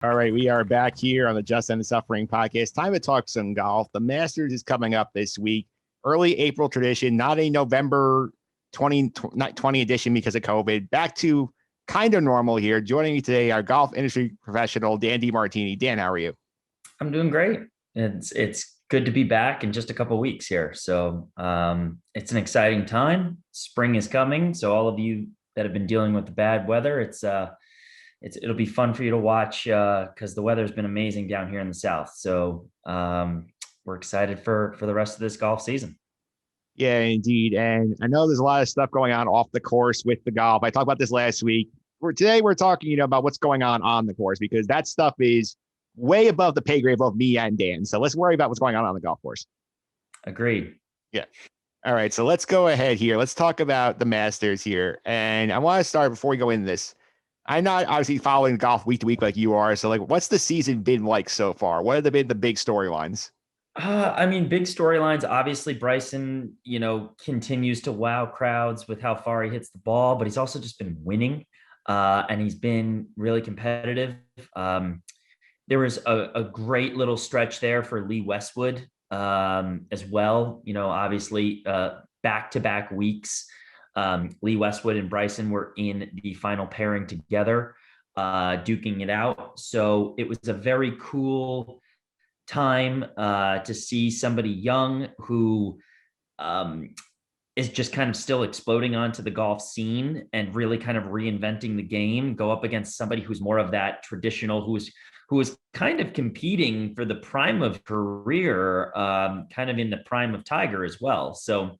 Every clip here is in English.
All right, we are back here on the Just End the Suffering podcast. Time to talk some golf. The Masters is coming up this week. Early April tradition, not a November 2020 edition because of COVID. Back to kind of normal here. Joining me today, our golf industry professional, Dan DeMartini. Dan, how are you? I'm doing great. It's good to be back in just a couple of weeks here. So it's an exciting time. Spring is coming. So all of you that have been dealing with the bad weather, it'll be fun for you to watch because the weather's been amazing down here in the South. So we're excited for the rest of this golf season. Yeah, indeed. And I know there's a lot of stuff going on off the course with the golf. I talked about this last week. Today we're talking, about what's going on the course because that stuff is way above the pay grade of me and Dan. So let's worry about what's going on the golf course. Agreed. Yeah. All right. So let's go ahead here. Let's talk about the Masters here. And I want to start before we go into this. I'm not obviously following golf week to week like you are. So, what's the season been like so far? What have been the big storylines? Big storylines. Obviously, Bryson, continues to wow crowds with how far he hits the ball, but he's also just been winning, and he's been really competitive. There was a great little stretch there for Lee Westwood as well. Obviously, back-to-back weeks. Lee Westwood and Bryson were in the final pairing together, duking it out. So it was a very cool time to see somebody young who is just kind of still exploding onto the golf scene and really kind of reinventing the game, go up against somebody who's more of that traditional, who was kind of competing for the prime of kind of in the prime of Tiger as well. So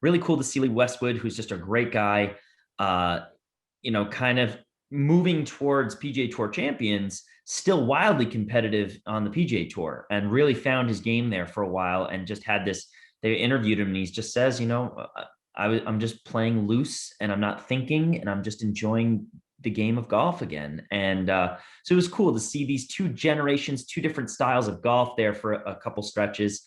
really cool to see Lee Westwood, who's just a great guy, kind of moving towards PGA Tour champions, still wildly competitive on the PGA Tour, and really found his game there for a while and just had this. They interviewed him and he just says, I'm just playing loose and I'm not thinking and I'm just enjoying the game of golf again. And so it was cool to see these two generations, two different styles of golf there for a couple stretches.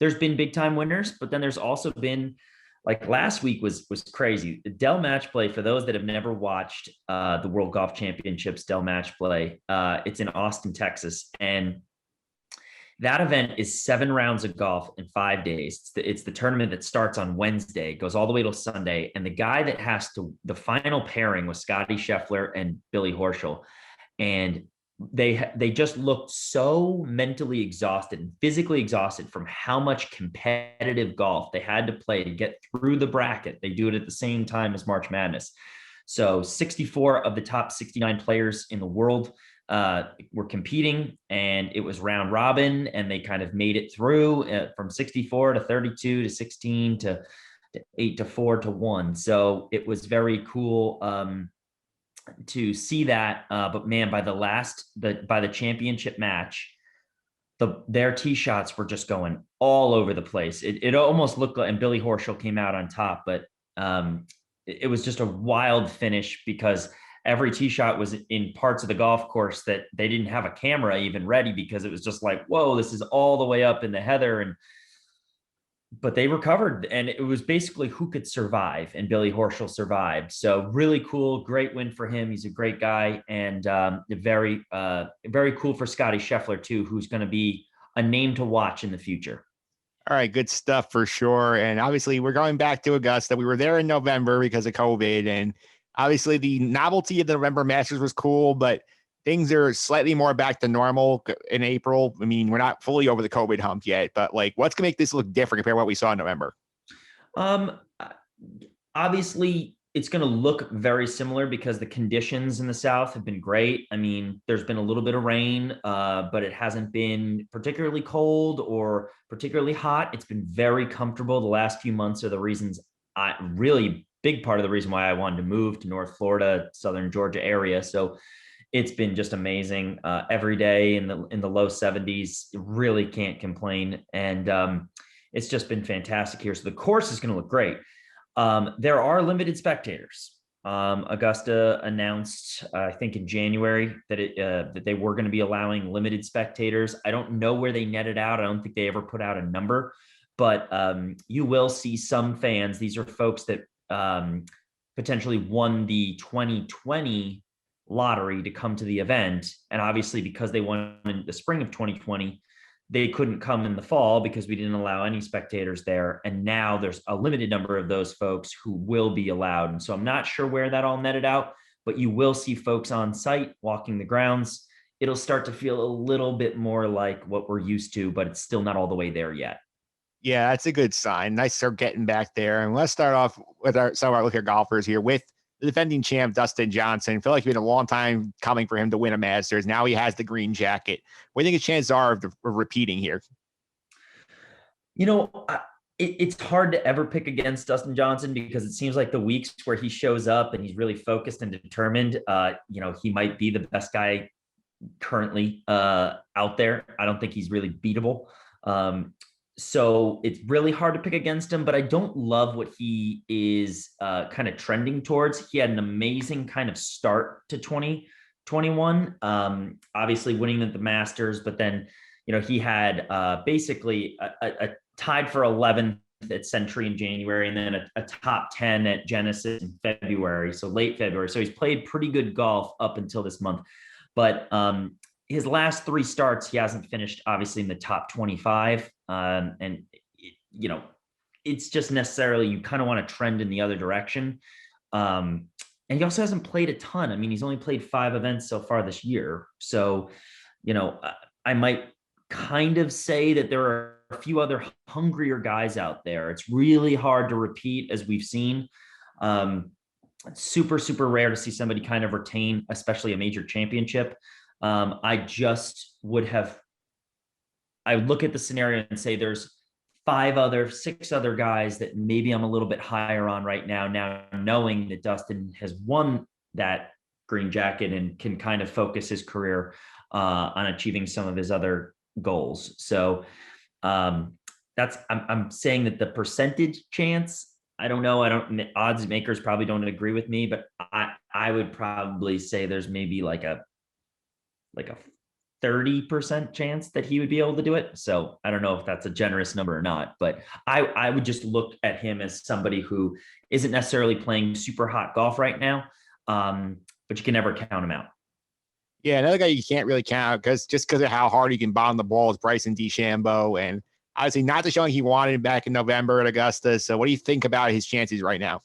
There's been big time winners, but then there's also been, like last week was crazy. The Dell Match Play, for those that have never watched the World Golf Championships Dell Match Play, it's in Austin, Texas. And that event is 7 rounds of golf in 5 days. It's the tournament that starts on Wednesday, goes all the way till Sunday. And the guy that the final pairing was Scotty Scheffler and Billy Horschel. And they just looked so mentally exhausted and physically exhausted from how much competitive golf they had to play to get through the bracket. They do it at the same time as March Madness. So 64 of the top 69 players in the world were competing, and it was round robin, and they kind of made it through from 64 to 32 to 16 to 8 to 4 to 1. So it was very cool to see that. But man, by the championship match, their tee shots were just going all over the place. It almost looked like, and Billy Horschel came out on top, but it was just a wild finish because every tee shot was in parts of the golf course that they didn't have a camera even ready, because it was just like, whoa, this is all the way up in the heather. But they recovered, and it was basically who could survive, and Billy Horschel survived. So really cool, great win for him. He's a great guy, and very cool for Scotty Scheffler too, who's going to be a name to watch in the future. All right, good stuff for sure. And obviously, we're going back to Augusta. We were there in November because of COVID, and obviously, the novelty of the November Masters was cool, but things are slightly more back to normal in April. I mean, we're not fully over the COVID hump yet, but what's going to make this look different compared to what we saw in November? Obviously, it's going to look very similar because the conditions in the South have been great. I mean, there's been a little bit of rain, but it hasn't been particularly cold or particularly hot. It's been very comfortable. The last few months are the reasons really big part of the reason why I wanted to move to North Florida, Southern Georgia area. So it's been just amazing every day in the low 70s. Really can't complain. And it's just been fantastic here. So the course is going to look great. There are limited spectators. Augusta announced, I think in January, that they were going to be allowing limited spectators. I don't know where they netted out. I don't think they ever put out a number, but you will see some fans. These are folks that potentially won the 2020 lottery to come to the event. And obviously, because they won in the spring of 2020, they couldn't come in the fall because we didn't allow any spectators there. And now there's a limited number of those folks who will be allowed. And so I'm not sure where that all netted out, but you will see folks on site walking the grounds. It'll start to feel a little bit more like what we're used to, but it's still not all the way there yet. Yeah, that's a good sign. Nice start getting back there. And let's start off with some of our local golfers here with the defending champ, Dustin Johnson. I feel like it's been a long time coming for him to win a Masters. Now he has the green jacket. What do you think his chances are of repeating here? You know, it's hard to ever pick against Dustin Johnson because it seems like the weeks where he shows up and he's really focused and determined, he might be the best guy currently out there. I don't think he's really beatable. So it's really hard to pick against him, but I don't love what he is kind of trending towards. He had an amazing kind of start to 2021, obviously winning at the Masters, but then, he had basically a tied for 11th at Century in January, and then a top 10 at Genesis in February, so late February. So he's played pretty good golf up until this month. But his last 3 starts, he hasn't finished obviously in the top 25. And it's just necessarily, you kind of want to trend in the other direction. And he also hasn't played a ton. I mean, he's only played 5 events so far this year. So, I might kind of say that there are a few other hungrier guys out there. It's really hard to repeat, as we've seen. It's super, super rare to see somebody kind of retain, especially a major championship. I would look at the scenario and say there's 6 other guys that maybe I'm a little bit higher on right now, knowing that Dustin has won that green jacket and can kind of focus his career on achieving some of his other goals. So I'm saying that the percentage chance, I don't know. Odds makers probably don't agree with me, but I would probably say there's maybe like a 30% chance that he would be able to do it. So I don't know if that's a generous number or not, but I would just look at him as somebody who isn't necessarily playing super hot golf right now. But you can never count him out. Yeah, another guy you can't really count because of how hard he can bomb the ball is Bryson DeChambeau, and obviously not the showing he wanted back in November at Augusta. So what do you think about his chances right now?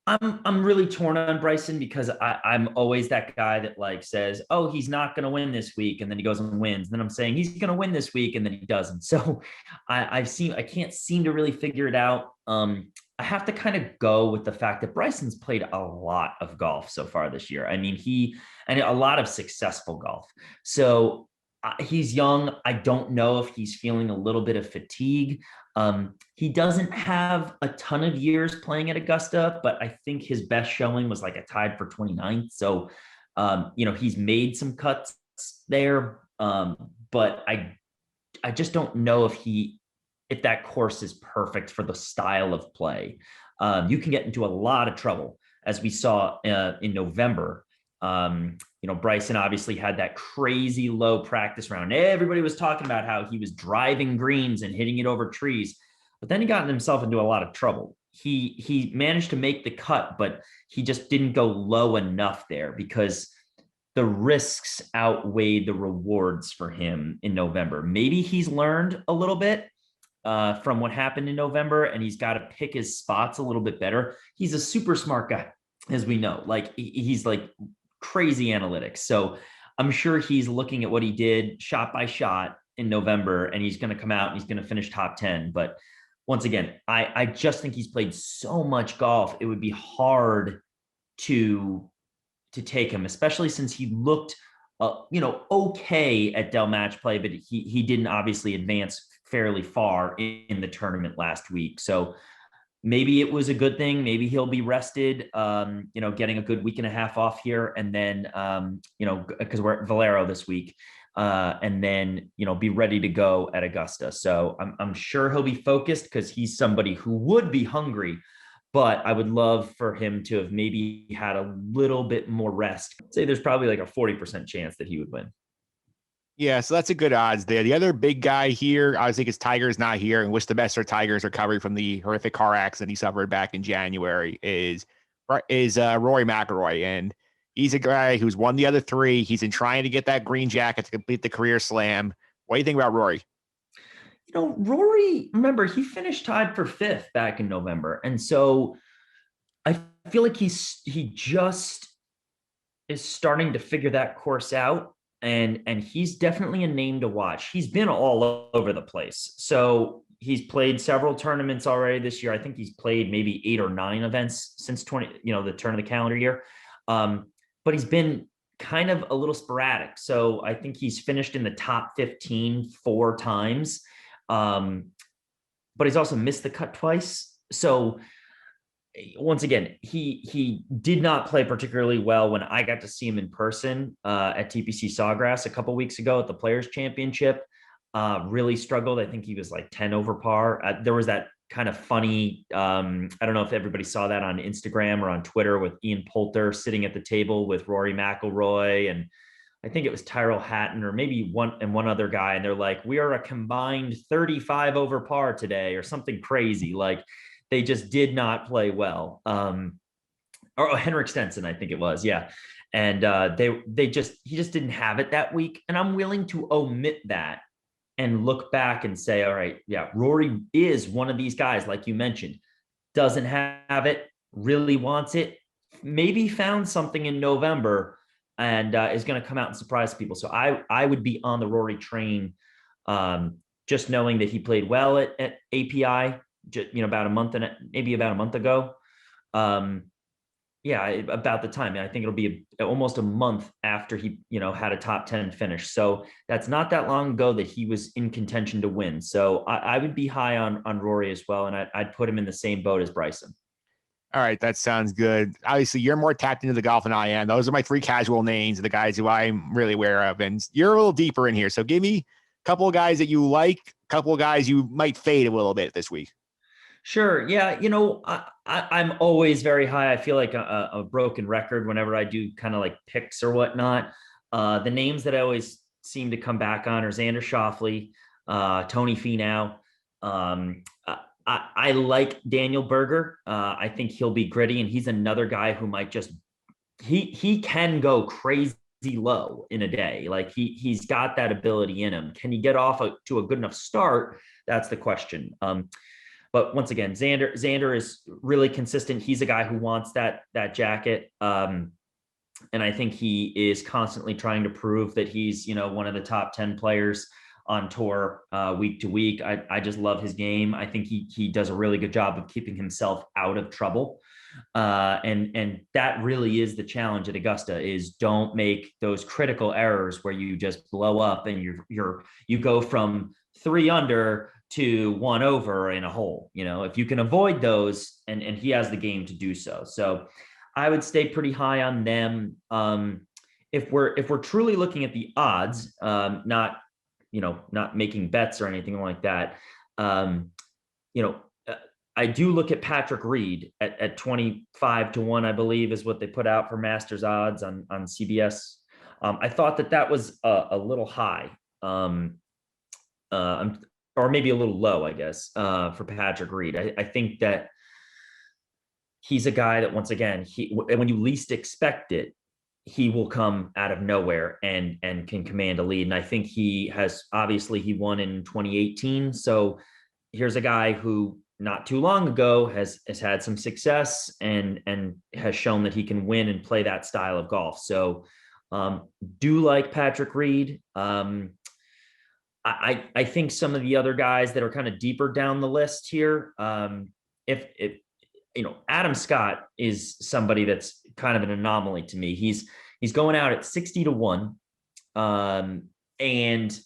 I'm really torn on Bryson because I'm always that guy that says, oh, he's not going to win this week, and then he goes and wins. And then I'm saying he's going to win this week, and then he doesn't. So I can't seem to really figure it out. I have to kind of go with the fact that Bryson's played a lot of golf so far this year. I mean, and a lot of successful golf. So he's young. I don't know if he's feeling a little bit of fatigue. He doesn't have a ton of years playing at Augusta, but I think his best showing was a tied for 29th. So, he's made some cuts there. But I just don't know if that course is perfect for the style of play. You can get into a lot of trouble, as we saw in November. Bryson obviously had that crazy low practice round. Everybody was talking about how he was driving greens and hitting it over trees, but then he got himself into a lot of trouble. He managed to make the cut, but he just didn't go low enough there because the risks outweighed the rewards for him in November. Maybe he's learned a little bit from what happened in November, and he's got to pick his spots a little bit better. He's a super smart guy, as we know. He's crazy analytics. So I'm sure he's looking at what he did shot by shot in November, and he's going to come out and he's going to finish top 10. But once again, I just think he's played so much golf. It would be hard to take him, especially since he looked, okay at Dell Match Play, but he didn't obviously advance fairly far in the tournament last week. So maybe it was a good thing. Maybe he'll be rested, getting a good week and a half off here. And then, because we're at Valero this week, and then, be ready to go at Augusta. So I'm sure he'll be focused because he's somebody who would be hungry, but I would love for him to have maybe had a little bit more rest. I'd say there's probably a 40% chance that he would win. Yeah, so that's a good odds there. The other big guy here, obviously, because Tiger's not here, and wish the best for Tiger's recovery from the horrific car accident he suffered back in January, is is Rory McIlroy, and he's a guy who's won the other three. He's been trying to get that green jacket to complete the career slam. What do you think about Rory? Rory, remember, he finished tied for fifth back in November. And so I feel like he just is starting to figure that course out. And he's definitely a name to watch. He's been all over the place. So he's played several tournaments already this year. I think he's played maybe 8 or 9 events since the turn of the calendar year. But he's been kind of a little sporadic. So I think he's finished in the top 15 4 times. But he's also missed the cut twice. So once again, he did not play particularly well when I got to see him in person at TPC Sawgrass a couple weeks ago at the Players Championship. Really struggled. I think he was like 10 over par. There was that kind of funny, I don't know if everybody saw that on Instagram or on Twitter, with Ian Poulter sitting at the table with Rory McIlroy, and I think it was Tyrrell Hatton or maybe one other guy. And they're like, we are a combined 35 over par today, or something crazy. Like, they just did not play well. Or Henrik Stenson, I think it was. Yeah. And he just didn't have it that week. And I'm willing to omit that and look back and say, all right, yeah, Rory is one of these guys, like you mentioned, doesn't have it, really wants it, maybe found something in November, and is going to come out and surprise people. So I would be on the Rory train, just knowing that he played well at API, about a month ago. About the time. I think it'll be almost a month after he, had a top 10 finish. So that's not that long ago that he was in contention to win. So I would be high on Rory as well. And I'd put him in the same boat as Bryson. All right, that sounds good. Obviously, you're more tapped into the golf than I am. Those are my 3 casual names of the guys who I'm really aware of. And you're a little deeper in here. So give me a couple of guys that you like, a couple of guys you might fade a little bit this week. Sure. Yeah. I'm always very high. I feel like a broken record whenever I do kind of like picks or whatnot. The names that I always seem to come back on are Xander Schauffele, Tony Finau. I like Daniel Berger. I think he'll be gritty, and he's another guy who might just, he can go crazy low in a day. Like he's got that ability in him. Can he get off to a good enough start? That's the question. But once again, Xander is really consistent. He's a guy who wants that jacket. And I think he is constantly trying to prove that he's, one of the top 10 players on tour week to week. I just love his game. I think he does a really good job of keeping himself out of trouble. And that really is the challenge at Augusta, is don't make those critical errors where you just blow up and you go from 3 under to 1 over in a hole. If you can avoid those, and he has the game to do so. So I would stay pretty high on them. If we're truly looking at the odds, not making bets or anything like that, I do look at Patrick Reed at 25 to 1, I believe, is what they put out for Masters odds on CBS. I thought that was a little high. Or maybe a little low, I guess, for Patrick Reed. I think that he's a guy that, once again, when you least expect it, he will come out of nowhere and can command a lead. And I think he won in 2018. So here's a guy who not too long ago has had some success and has shown that he can win and play that style of golf. So do like Patrick Reed. I think some of the other guys that are kind of deeper down the list here, if Adam Scott is somebody that's kind of an anomaly to me. He's going out at 60 to 1. And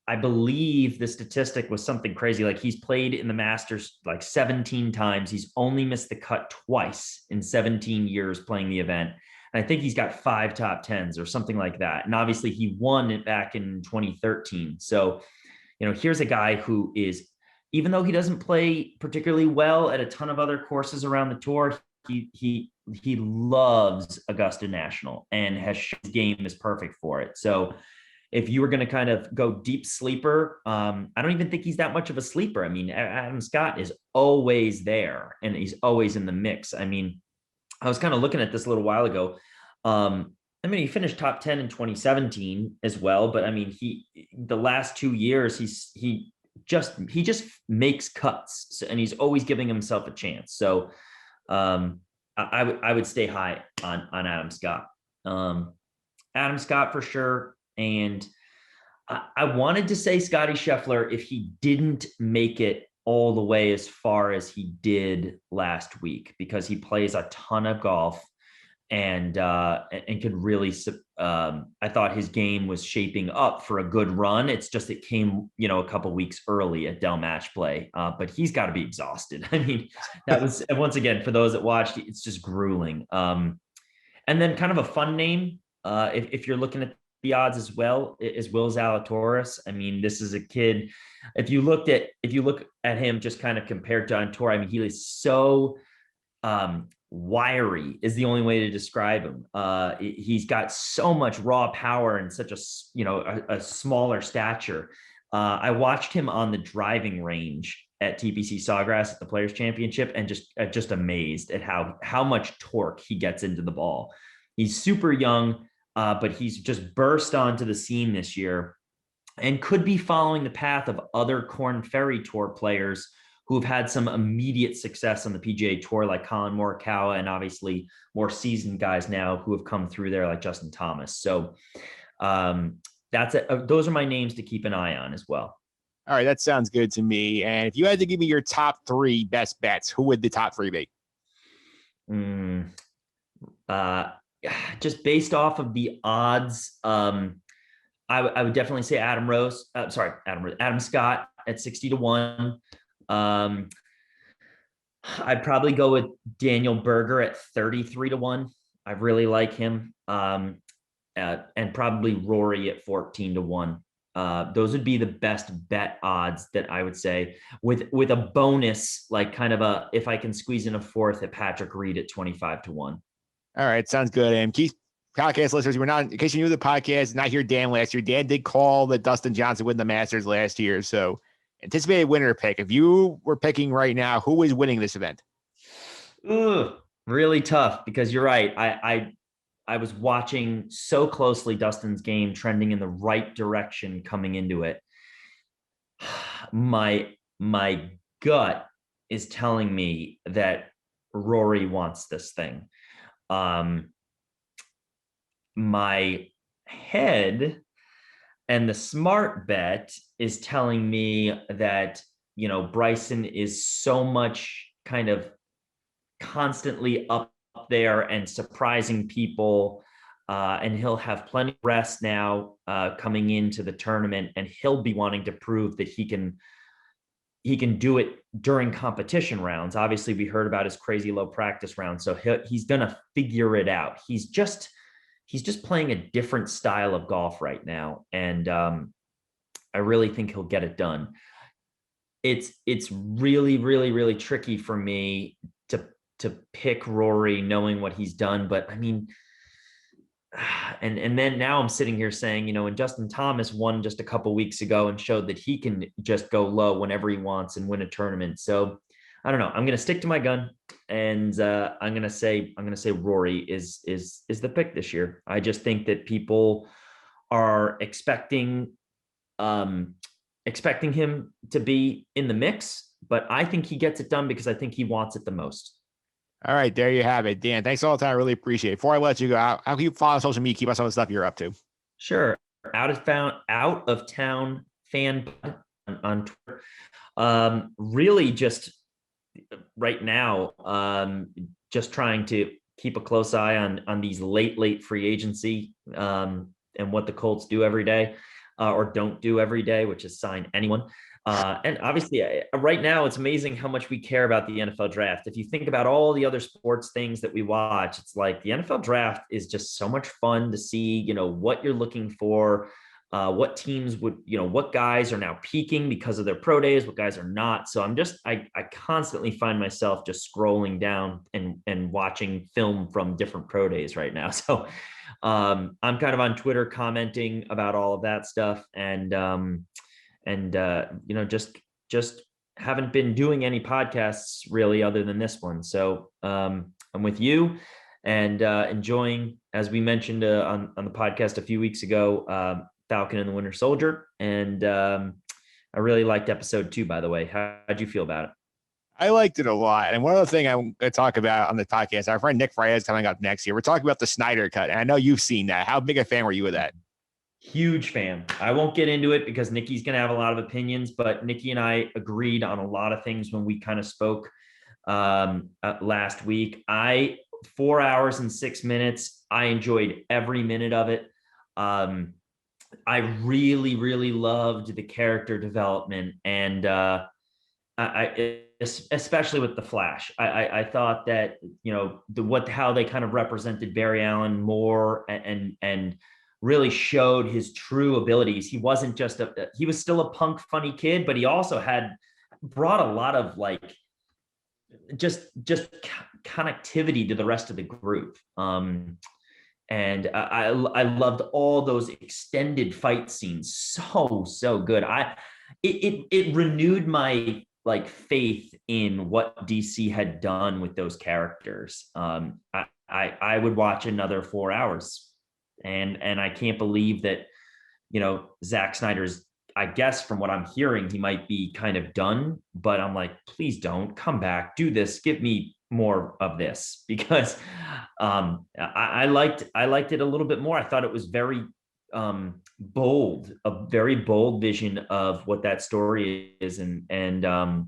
I believe the statistic was something crazy. Like, he's played in the Masters like 17 times. He's only missed the cut twice in 17 years playing the event. And I think he's got 5 top 10s or something like that. And obviously he won it back in 2013. So, here's a guy who is, even though he doesn't play particularly well at a ton of other courses around the tour, he loves Augusta National and has shown his game is perfect for it. So if you were going to kind of go deep sleeper, I don't even think he's that much of a sleeper. I mean, Adam Scott is always there and he's always in the mix. I mean, I was kind of looking at this a little while ago. I mean, he finished top 10 in 2017 as well, but I mean, the last 2 years, he just makes cuts, and he's always giving himself a chance. So I would stay high on Adam Scott. Adam Scott for sure. And I wanted to say Scotty Scheffler if he didn't make it all the way as far as he did last week, because he plays a ton of golf and could really. I thought his game was shaping up for a good run. It's just it came, a couple weeks early at Dell Match Play, but he's got to be exhausted. I mean, that was once again for those that watched, it's just grueling. And then kind of a fun name, if you're looking at the odds as well, is Will Zalatoris. I mean, this is a kid. If you look at him just kind of compared to on tour, I mean, he is so wiry is the only way to describe him. He's got so much raw power and such a smaller stature. I watched him on the driving range at TPC Sawgrass at the Players Championship, and just amazed at how much torque he gets into the ball. He's super young, but he's just burst onto the scene this year and could be following the path of other Korn Ferry Tour players who have had some immediate success on the PGA Tour, like Colin Morikawa, and obviously more seasoned guys now who have come through there, like Justin Thomas. So that's it. Those are my names to keep an eye on as well. All right, that sounds good to me. And if you had to give me your top 3 best bets, who would the top 3 be? Just based off of the odds, I would definitely say Adam Scott at 60-1. I'd probably go with Daniel Berger at 33-1. I really like him. And probably Rory at 14-1. Those would be the best bet odds that I would say, with a bonus, like kind of if I can squeeze in a fourth, at Patrick Reed at 25-1. All right, sounds good. And Keith, podcast listeners, in case you knew the podcast, not hear Dan last year. Dan did call that Dustin Johnson win the Masters last year. So anticipated winner pick. If you were picking right now, who is winning this event? Ooh, really tough, because you're right. I was watching so closely Dustin's game, trending in the right direction coming into it. My gut is telling me that Rory wants this thing. My head and the smart bet is telling me that, Bryson is so much kind of constantly up there and surprising people, and he'll have plenty of rest now coming into the tournament, and he'll be wanting to prove that he can do it during competition rounds. Obviously, we heard about his crazy low practice round, so he's gonna figure it out. He's just playing a different style of golf right now, and I really think he'll get it done. It's really, really, really tricky for me to pick Rory, knowing what he's done, but I mean, and then now I'm sitting here saying, and Justin Thomas won just a couple weeks ago and showed that he can just go low whenever he wants and win a tournament. So I don't know. I'm going to stick to my gun, and I'm going to say Rory is the pick this year. I just think that people are expecting him to be in the mix, but I think he gets it done because I think he wants it the most. All right, there you have it. Dan, thanks all the time. I really appreciate it. Before I let you go, how can you follow social media, keep us on the stuff you're up to? Sure. Out of town fan on Twitter. Really just right now, just trying to keep a close eye on these late free agency, and what the Colts do every day, or don't do every day, which is sign anyone. And obviously, right now, it's amazing how much we care about the NFL draft. If you think about all the other sports things that we watch, it's like the NFL draft is just so much fun to see, what you're looking for, what teams would, what guys are now peaking because of their pro days, what guys are not. So I constantly find myself just scrolling down and watching film from different pro days right now. So I'm kind of on Twitter commenting about all of that stuff, and just haven't been doing any podcasts really other than this one. So I'm with you and enjoying, as we mentioned on the podcast a few weeks ago, Falcon and the Winter Soldier. And I really liked episode 2, by the way. How'd you feel about it? I liked it a lot. And one other thing I'm going to talk about on the podcast, our friend Nick Fryaz coming up next year. We're talking about the Snyder Cut. And I know you've seen that. How big a fan were you of that? Huge fan. I won't get into it because Nikki's going to have a lot of opinions, but Nikki and I agreed on a lot of things when we kind of spoke last week. 4 hours and 6 minutes. I enjoyed every minute of it. I really, really loved the character development, and especially with the Flash. I thought that, you know, how they kind of represented Barry Allen more, and really showed his true abilities. He wasn't just he was still a punk funny kid, but he also had brought a lot of like just connectivity to the rest of the group. And I loved all those extended fight scenes. So good. It renewed my like faith in what DC had done with those characters. I would watch another 4 hours, and I can't believe that, you know, Zack Snyder's, I guess from what I'm hearing, he might be kind of done, but I'm like, please don't come back, do this, give me more of this, because I liked it a little bit more. I thought it was very bold, a very bold vision of what that story is, and the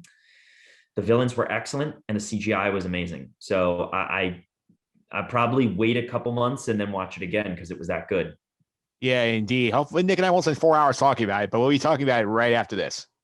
villains were excellent, and the CGI was amazing. So I probably wait a couple months and then watch it again because it was that good. Yeah, indeed. Hopefully Nick and I won't spend 4 hours talking about it, but we'll be talking about it right after this.